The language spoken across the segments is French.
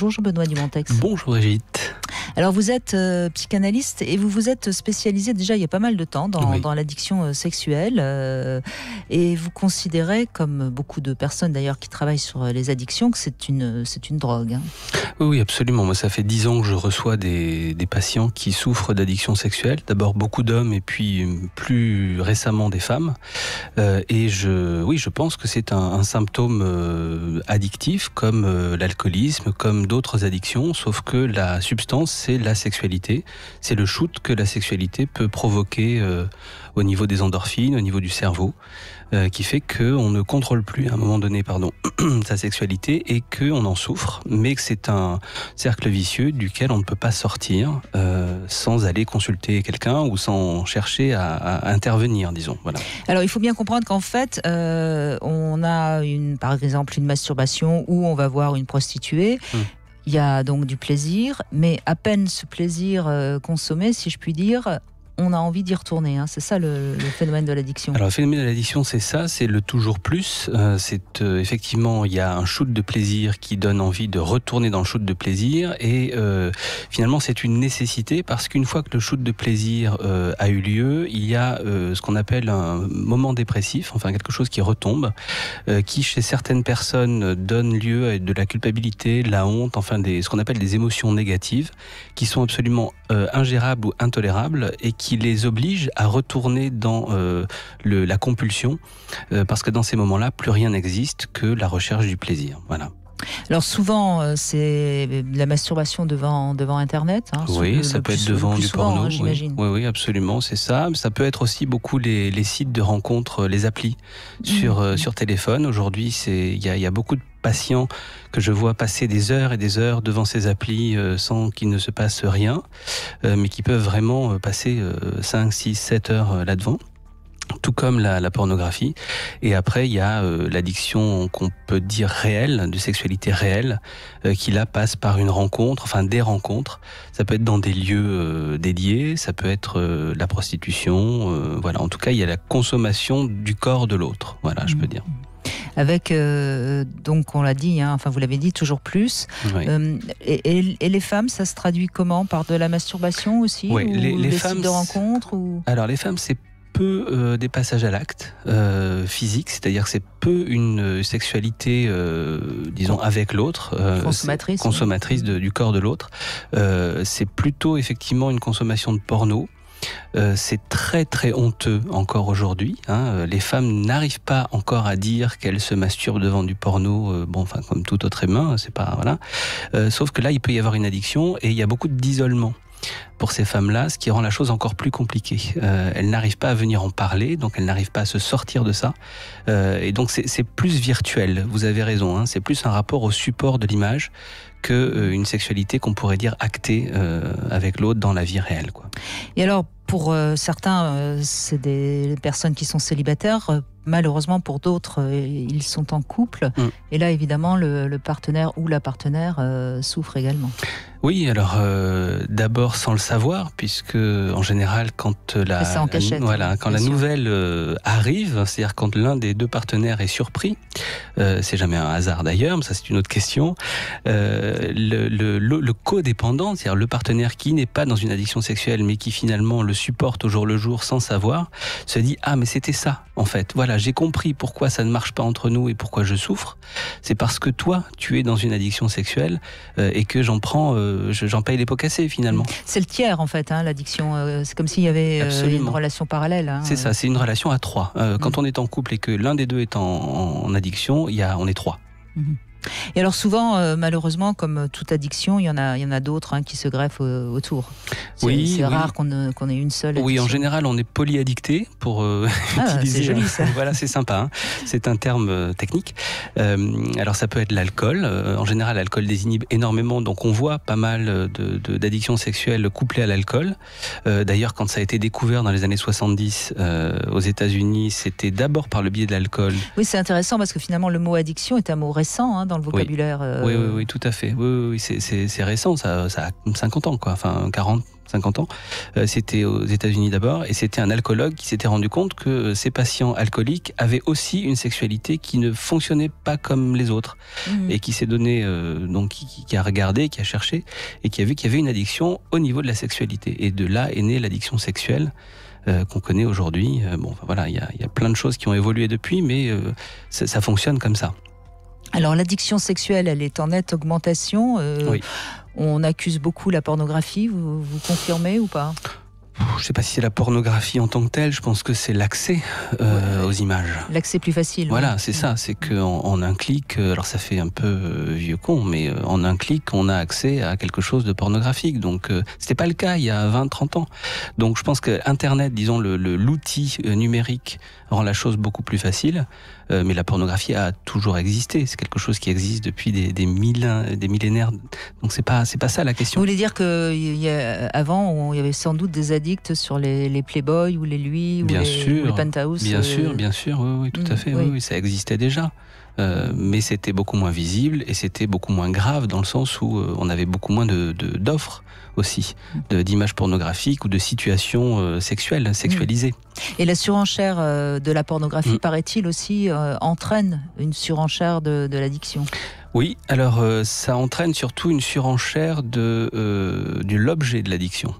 Bonjour Jean-Benoît Dumontex. Bonjour Brigitte. Alors vous êtes psychanalyste et vous vous êtes spécialisé déjà il y a pas mal de temps dans l'addiction sexuelle et vous considérez, comme beaucoup de personnes d'ailleurs qui travaillent sur les addictions, que c'est une drogue. Oui, absolument. Moi, ça fait 10 ans que je reçois des patients qui souffrent d'addiction sexuelle. D'abord beaucoup d'hommes et puis plus récemment des femmes. Et je pense que c'est un symptôme addictif comme l'alcoolisme, comme d'autres addictions, sauf que la substance, c'est la sexualité. C'est le shoot que la sexualité peut provoquer au niveau des endorphines, au niveau du cerveau, qui fait qu'on ne contrôle plus à un moment donné sa sexualité et qu'on en souffre, mais que c'est un cercle vicieux duquel on ne peut pas sortir sans aller consulter quelqu'un ou sans chercher à intervenir, disons. Voilà. Alors il faut bien comprendre qu'en fait, on a par exemple une masturbation où on va voir une prostituée. Il y a donc du plaisir, mais à peine ce plaisir consommé, si je puis dire, on a envie d'y retourner. C'est ça le phénomène de l'addiction. Alors le phénomène de l'addiction, c'est ça, c'est le toujours plus. Effectivement, il y a un shoot de plaisir qui donne envie de retourner dans le shoot de plaisir et finalement c'est une nécessité parce qu'une fois que le shoot de plaisir a eu lieu, il y a ce qu'on appelle un moment dépressif, enfin quelque chose qui retombe, qui chez certaines personnes donne lieu à de la culpabilité, de la honte, enfin ce qu'on appelle des émotions négatives qui sont absolument ingérables ou intolérables et qui les oblige à retourner dans la compulsion, parce que dans ces moments-là, plus rien n'existe que la recherche du plaisir. Voilà. Alors souvent, c'est la masturbation devant Internet. Oui, ça peut être devant du porno. J'imagine. Oui, absolument, c'est ça. Ça peut être aussi beaucoup les sites de rencontres, les applis sur téléphone. Aujourd'hui, il y a beaucoup de patients que je vois passer des heures et des heures devant ces applis sans qu'il ne se passe rien, mais qui peuvent vraiment passer 5, 6, 7 heures là-devant. Tout comme la pornographie. Et après, il y a l'addiction qu'on peut dire réelle, de sexualité réelle, qui là passe par une rencontre, enfin des rencontres. Ça peut être dans des lieux dédiés, ça peut être la prostitution. Voilà. En tout cas, il y a la consommation du corps de l'autre. Voilà, je peux dire. Avec, donc on l'a dit, enfin vous l'avez dit, toujours plus. Oui. Et les femmes, ça se traduit comment? Par de la masturbation aussi? Oui, ou les femmes sites de rencontres Alors les femmes, c'est peu des passages à l'acte physique, c'est-à-dire que c'est peu une sexualité, disons, avec l'autre, consommatrice du corps de l'autre. C'est plutôt effectivement une consommation de porno. C'est très très honteux encore aujourd'hui. Les femmes n'arrivent pas encore à dire qu'elles se masturbent devant du porno. Comme tout autre humain, c'est pas voilà. Sauf que là, il peut y avoir une addiction et il y a beaucoup d'isolement pour ces femmes-là, ce qui rend la chose encore plus compliquée. Elles n'arrivent pas à venir en parler, donc elles n'arrivent pas à se sortir de ça. Et donc c'est plus virtuel, vous avez raison, c'est plus un rapport au support de l'image qu'une sexualité qu'on pourrait dire actée avec l'autre dans la vie réelle, quoi. Et alors, pour certains, c'est des personnes qui sont célibataires. Malheureusement, pour d'autres, ils sont en couple. Et là, évidemment, le partenaire ou la partenaire souffre également. Oui, alors d'abord sans le savoir, puisque en général, quand la nouvelle arrive, c'est-à-dire quand l'un des deux partenaires est surpris, c'est jamais un hasard d'ailleurs, mais ça c'est une autre question. Le codépendant, c'est-à-dire le partenaire qui n'est pas dans une addiction sexuelle, mais qui finalement le supporte au jour le jour sans savoir, se dit mais c'était ça en fait. Voilà, j'ai compris pourquoi ça ne marche pas entre nous et pourquoi je souffre. C'est parce que toi, tu es dans une addiction sexuelle et que j'en paye les pots cassés finalement. C'est le tiers en fait, l'addiction. C'est comme s'il y avait une relation parallèle. C'est ça, c'est une relation à trois. Quand on est en couple et que l'un des deux est en addiction, on est trois. Et alors souvent, malheureusement, comme toute addiction, il y en a d'autres qui se greffent autour. C'est rare qu'on ait une seule addiction. Oui, en général, on est polyaddicté pour utiliser. C'est joli ça. Voilà, c'est sympa. C'est un terme technique. Alors ça peut être l'alcool. En général, l'alcool désinhibe énormément, donc on voit pas mal d'addictions sexuelles couplées à l'alcool. D'ailleurs, quand ça a été découvert dans les années 70 aux États-Unis, c'était d'abord par le biais de l'alcool. Oui, c'est intéressant parce que finalement, le mot addiction est un mot récent dans le vocabulaire. Oui, tout à fait. Oui, c'est récent, ça a 50 ans, quoi. Enfin, 40, 50 ans. C'était aux États-Unis d'abord, et c'était un alcoologue qui s'était rendu compte que ces patients alcooliques avaient aussi une sexualité qui ne fonctionnait pas comme les autres, et qui s'est donné, donc qui a regardé, qui a cherché, et qui a vu qu'il y avait une addiction au niveau de la sexualité. Et de là est née l'addiction sexuelle qu'on connaît aujourd'hui. Voilà, il y a plein de choses qui ont évolué depuis, mais ça fonctionne comme ça. Alors l'addiction sexuelle, elle est en nette augmentation. Oui. On accuse beaucoup la pornographie, vous confirmez ou pas ? Je ne sais pas si c'est la pornographie en tant que telle, je pense que c'est l'accès aux images. L'accès plus facile. Voilà, c'est ça, c'est qu'en un clic, alors ça fait un peu vieux con, mais en un clic, on a accès à quelque chose de pornographique. Donc, c'était pas le cas il y a 20, 30 ans. Donc, je pense que Internet, disons, l'outil numérique rend la chose beaucoup plus facile. Mais la pornographie a toujours existé. C'est quelque chose qui existe depuis des millénaires. Donc, c'est pas ça la question. Vous voulez dire qu'avant, il y avait sans doute des addicts sur les Playboy ou les Lui ou les Penthouse. Bien sûr, oui, tout à fait. Oui, ça existait déjà. Mais c'était beaucoup moins visible et c'était beaucoup moins grave dans le sens où on avait beaucoup moins d'offres aussi, d'images pornographiques ou de situations sexualisées. Et la surenchère de la pornographie, paraît-il aussi, entraîne une surenchère de l'addiction. Oui, alors ça entraîne surtout une surenchère de l'objet de l'addiction.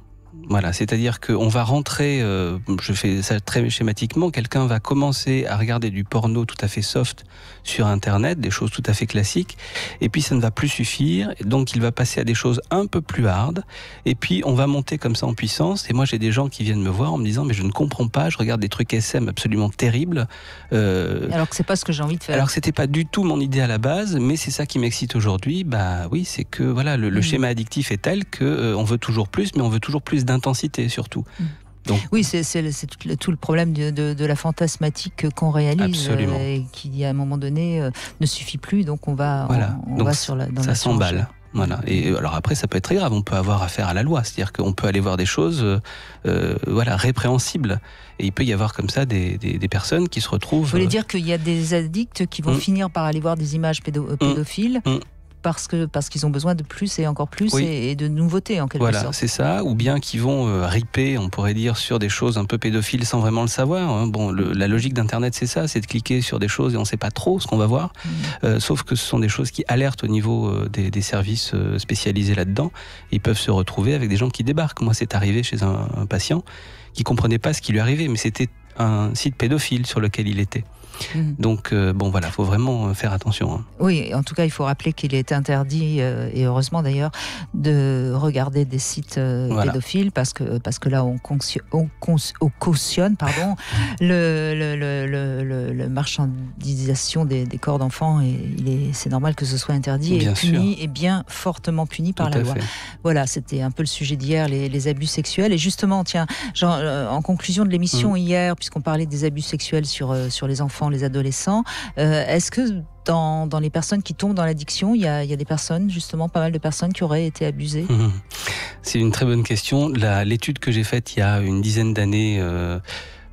Voilà, c'est-à-dire qu'on va rentrer, je fais ça très schématiquement, quelqu'un va commencer à regarder du porno tout à fait soft sur Internet, des choses tout à fait classiques, et puis ça ne va plus suffire, donc il va passer à des choses un peu plus hard, et puis on va monter comme ça en puissance, et moi j'ai des gens qui viennent me voir en me disant « mais je ne comprends pas, je regarde des trucs SM absolument terribles. » Alors que c'est pas ce que j'ai envie de faire. Alors que c'était pas du tout mon idée à la base, mais c'est ça qui m'excite aujourd'hui, bah oui, c'est que voilà, le schéma addictif est tel que on veut toujours plus, mais on veut toujours plus d'intensité surtout. Donc, oui, c'est tout le problème de la fantasmatique qu'on réalise et qui à un moment donné ne suffit plus, donc on va sur dans ça s'emballe. Voilà. Et alors après, ça peut être très grave. On peut avoir affaire à la loi, c'est-à-dire qu'on peut aller voir des choses, répréhensibles. Et il peut y avoir comme ça des personnes qui se retrouvent. Vous voulez dire qu'il y a des addicts qui vont finir par aller voir des images pédophiles parce qu'ils ont besoin de plus et encore plus et de nouveautés en quelque sorte. Voilà, c'est ça. Ou bien qui vont riper, on pourrait dire, sur des choses un peu pédophiles sans vraiment le savoir. Hein. Bon, la logique d'Internet, c'est ça, c'est de cliquer sur des choses et on ne sait pas trop ce qu'on va voir. Sauf que ce sont des choses qui alertent au niveau des services spécialisés là-dedans. Ils peuvent se retrouver avec des gens qui débarquent. Moi, c'est arrivé chez un patient qui comprenait pas ce qui lui arrivait, mais c'était un site pédophile sur lequel il était. Donc, voilà, faut vraiment faire attention. Hein. Oui, en tout cas, il faut rappeler qu'il est interdit, et heureusement d'ailleurs, de regarder des sites pédophiles parce que là, on cautionne le marchandisation des corps d'enfants et c'est normal que ce soit interdit et puni, et bien fortement puni par la loi. Voilà, c'était un peu le sujet d'hier, les abus sexuels. Et justement, tiens, en conclusion de l'émission hier, puisqu'on parlait des abus sexuels sur les enfants, les adolescents, est-ce que dans les personnes qui tombent dans l'addiction, il y a des personnes, justement, pas mal de personnes qui auraient été abusées? C'est une très bonne question. L'étude que j'ai faite il y a une dizaine d'années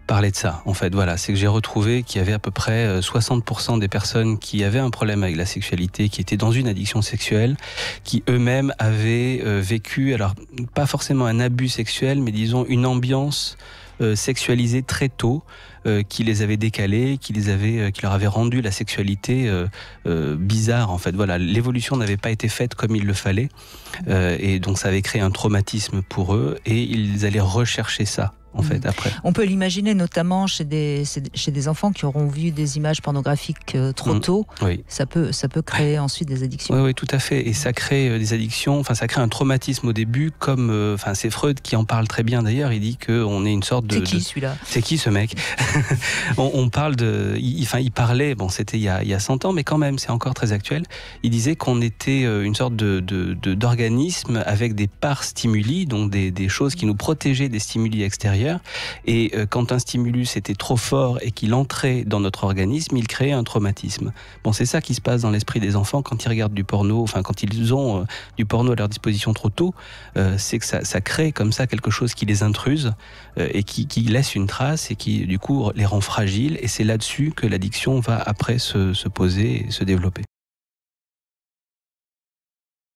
parlait de ça. En fait, voilà, c'est que j'ai retrouvé qu'il y avait à peu près 60% des personnes qui avaient un problème avec la sexualité, qui étaient dans une addiction sexuelle, qui eux-mêmes avaient vécu, alors pas forcément un abus sexuel, mais disons une ambiance sexualisée très tôt, qui les avait décalés, qui leur avait rendu la sexualité bizarre. En fait, voilà, l'évolution n'avait pas été faite comme il le fallait, et donc ça avait créé un traumatisme pour eux, et ils allaient rechercher ça. En fait, après. On peut l'imaginer notamment chez des enfants qui auront vu des images pornographiques trop tôt. Oui. Ça peut créer ensuite des addictions. Oui, tout à fait. Et ça crée des addictions. Enfin, ça crée un traumatisme au début, comme. C'est Freud qui en parle très bien d'ailleurs. Il dit qu'on est une sorte de. C'est qui celui-là ? C'est qui ce mec ? on parle de. Il parlait. Bon, c'était il y a 100 ans, mais quand même, c'est encore très actuel. Il disait qu'on était une sorte d'organisme avec des parts stimuli, donc des choses qui nous protégeaient des stimuli extérieurs. Et quand un stimulus était trop fort et qu'il entrait dans notre organisme, il créait un traumatisme. Bon, c'est ça qui se passe dans l'esprit des enfants quand ils regardent du porno, enfin quand ils ont du porno à leur disposition trop tôt, c'est que ça crée comme ça quelque chose qui les intruse et qui laisse une trace et qui du coup les rend fragiles. Et c'est là-dessus que l'addiction va après se poser et se développer.